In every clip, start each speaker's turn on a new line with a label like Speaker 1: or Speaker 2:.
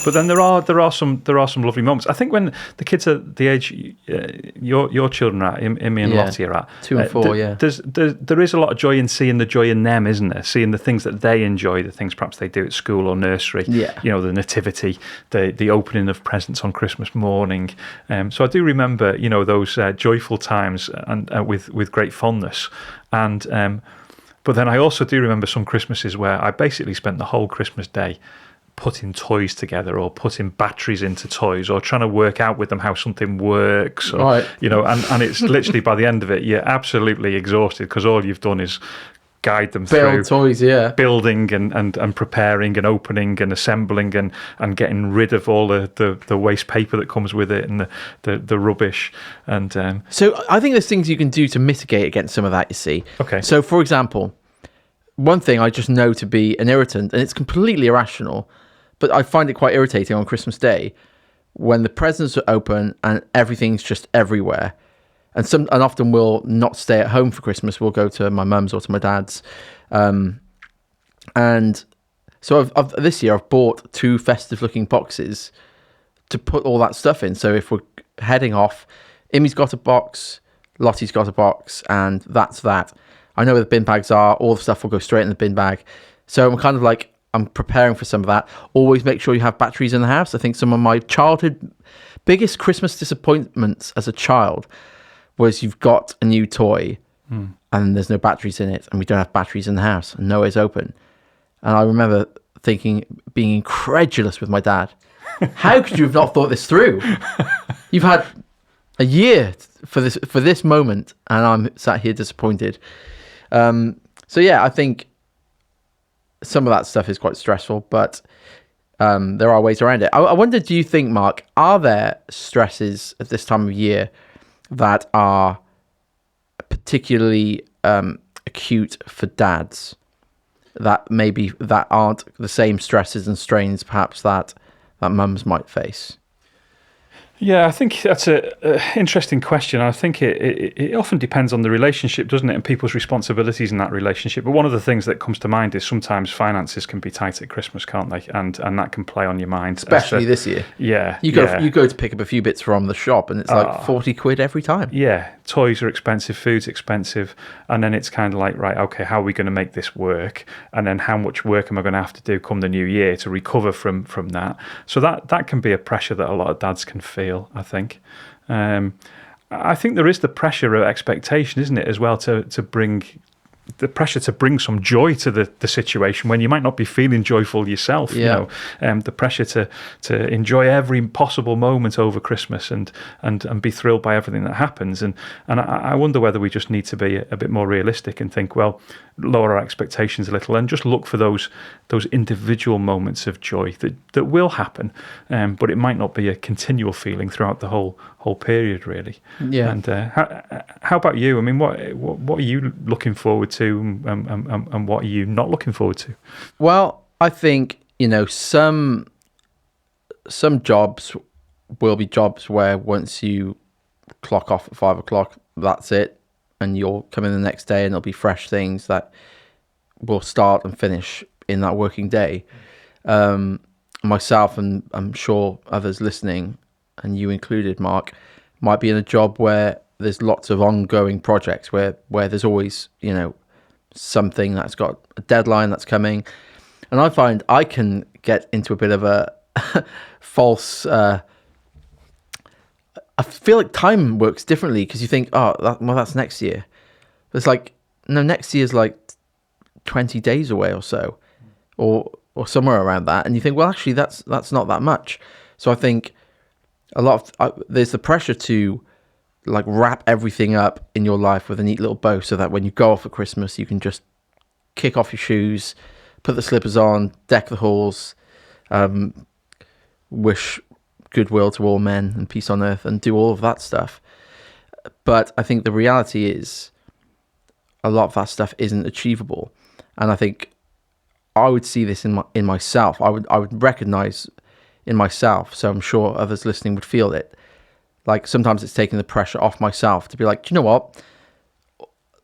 Speaker 1: But then there are some lovely moments. I think when the kids are the age your children are at, Imi and Lottie are at,
Speaker 2: 2 and 4,
Speaker 1: there is a lot of joy in seeing the joy in them, isn't there? Seeing the things that they enjoy, the things perhaps they do at school or nursery.
Speaker 2: Yeah.
Speaker 1: You know, the nativity, the opening of presents on Christmas morning. So I do remember, you know, those joyful times and with great fondness. And but then I also do remember some Christmases where I basically spent the whole Christmas day putting toys together or putting batteries into toys or trying to work out with them how something works, or,
Speaker 2: right.
Speaker 1: you know, and it's literally by the end of it you're absolutely exhausted because all you've done is guide them through
Speaker 2: toys,
Speaker 1: building and preparing and opening and assembling and getting rid of all the waste paper that comes with it and the rubbish. And
Speaker 2: so I think there's things you can do to mitigate against some of that, you see.
Speaker 1: Okay.
Speaker 2: So for example, one thing I just know to be an irritant, and it's completely irrational, but I find it quite irritating on Christmas Day when the presents are open and everything's just everywhere. And often we'll not stay at home for Christmas. We'll go to my mum's or to my dad's. And so this year I've bought 2 festive-looking boxes to put all that stuff in. So if we're heading off, Imi's got a box, Lottie's got a box, and that's that. I know where the bin bags are. All the stuff will go straight in the bin bag. So I'm kind of like, I'm preparing for some of that. Always make sure you have batteries in the house. I think some of my childhood biggest Christmas disappointments as a child was you've got a new toy and there's no batteries in it, and we don't have batteries in the house and nowhere's open. And I remember being incredulous with my dad. How could you have not thought this through? You've had a year for this moment, and I'm sat here disappointed. So yeah, I think some of that stuff is quite stressful, but there are ways around it. I wonder, do you think, Mark, are there stresses at this time of year that are particularly acute for dads, that aren't the same stresses and strains perhaps that mums might face?
Speaker 1: Yeah, I think that's an interesting question. I think it often depends on the relationship, doesn't it, and people's responsibilities in that relationship. But one of the things that comes to mind is sometimes finances can be tight at Christmas, can't they? And that can play on your mind.
Speaker 2: Especially this year.
Speaker 1: Yeah.
Speaker 2: You go to pick up a few bits from the shop and it's like 40 quid every time.
Speaker 1: Yeah, toys are expensive, food's expensive, and then it's kind of like, right, okay, how are we going to make this work? And then how much work am I going to have to do come the new year to recover from that? So that can be a pressure that a lot of dads can feel, I think. I think there is the pressure of expectation, isn't it, as well, to bring the pressure to bring some joy to the situation when you might not be feeling joyful yourself.
Speaker 2: Yeah.
Speaker 1: You know, the pressure to enjoy every possible moment over Christmas and be thrilled by everything that happens. And I wonder whether we just need to be a bit more realistic and think, well, lower our expectations a little and just look for those individual moments of joy that will happen, but it might not be a continual feeling throughout the whole period, really.
Speaker 2: Yeah.
Speaker 1: And how about you? I mean, what are you looking forward to, and what are you not looking forward to?
Speaker 2: Well, I think, you know, some jobs will be jobs where once you clock off at 5 o'clock, that's it, and you'll come in the next day and there'll be fresh things that will start and finish in that working day. Myself, and I'm sure others listening, and you included, Mark, might be in a job where there's lots of ongoing projects where there's always, you know, something that's got a deadline that's coming. And I find I can get into a bit of a false... I feel like time works differently because you think, that's next year. But it's like, no, next year's like 20 days away or so, or somewhere around that. And you think, well, actually, that's not that much. So I think a lot of there's the pressure to like wrap everything up in your life with a neat little bow so that when you go off at Christmas, you can just kick off your shoes, put the slippers on, deck the halls, wish goodwill to all men and peace on earth, and do all of that stuff. But I think the reality is a lot of that stuff isn't achievable. And I think I would see this in myself. I would recognize in myself, so I'm sure others listening would feel it. Like sometimes it's taking the pressure off myself to be like, do you know what?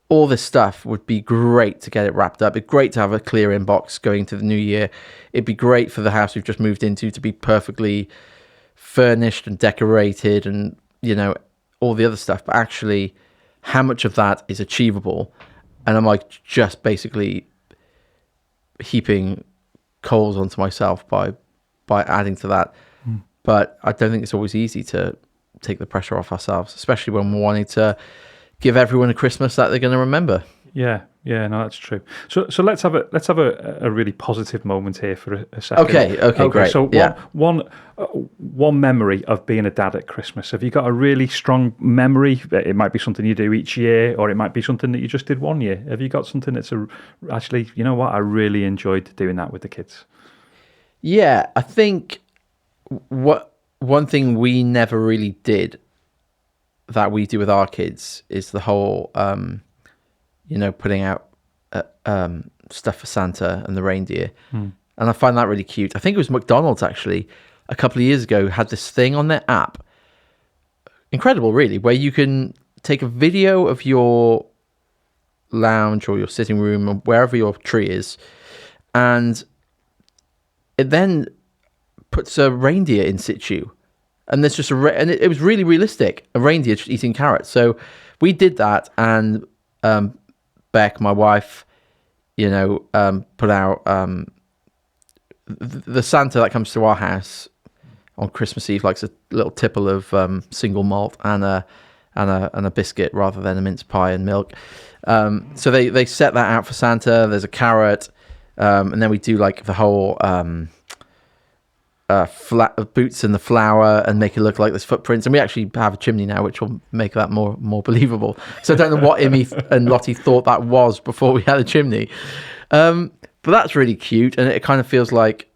Speaker 2: all this stuff would be great to get it wrapped up. It'd be great to have a clear inbox going to the new year. It'd be great for the house we've just moved into to be perfectly furnished and decorated and, you know, all the other stuff. But actually, how much of that is achievable? And am I just basically heaping coals onto myself by adding to that? But I don't think it's always easy to take the pressure off ourselves, especially when we're wanting to give everyone a Christmas that they're going to remember.
Speaker 1: Yeah, no, that's true. So let's have a really positive moment here for a second.
Speaker 2: Okay, great.
Speaker 1: So one memory of being a dad at Christmas. Have you got a really strong memory? It might be something you do each year, or it might be something that you just did one year. Have you got something that's actually, you know what, I really enjoyed doing that with the kids?
Speaker 2: Yeah, I think one thing we never really did that we do with our kids is the whole, putting out stuff for Santa and the reindeer. And I find that really cute. I think it was McDonald's actually a couple of years ago had this thing on their app. Incredible, really, where you can take a video of your lounge or your sitting room or wherever your tree is, and it then puts a reindeer in situ. And there's just and it was really realistic, a reindeer just eating carrots. So we did that, and Beck, my wife, put out the Santa that comes to our house on Christmas Eve likes a little tipple of single malt and a biscuit rather than a mince pie and milk. So they set that out for Santa. There's a carrot, and then we do like the whole flat boots and the flour and make it look like there's footprints. And we actually have a chimney now, which will make that more believable. So I don't know what Imi and Lottie thought that was before we had a chimney. But that's really cute. And it kind of feels like,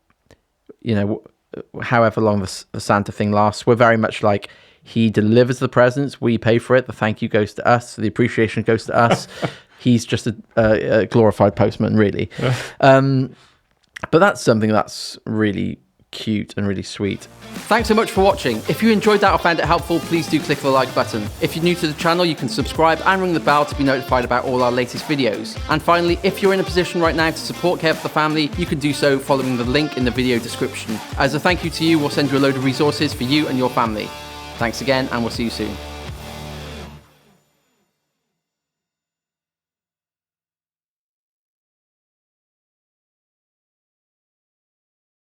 Speaker 2: however long the Santa thing lasts, we're very much like, he delivers the presents, we pay for it, the thank you goes to us, the appreciation goes to us. He's just a glorified postman, really. But that's something that's really cute and really sweet. Thanks so much for watching. If you enjoyed that or found it helpful, please do click the like button. If you're new to the channel, you can subscribe and ring the bell to be notified about all our latest videos. And finally, if you're in a position right now to support Care for the Family, you can do so following the link in the video description. As a thank you to you, we'll send you a load of resources for you and your family. Thanks again, and we'll see you soon.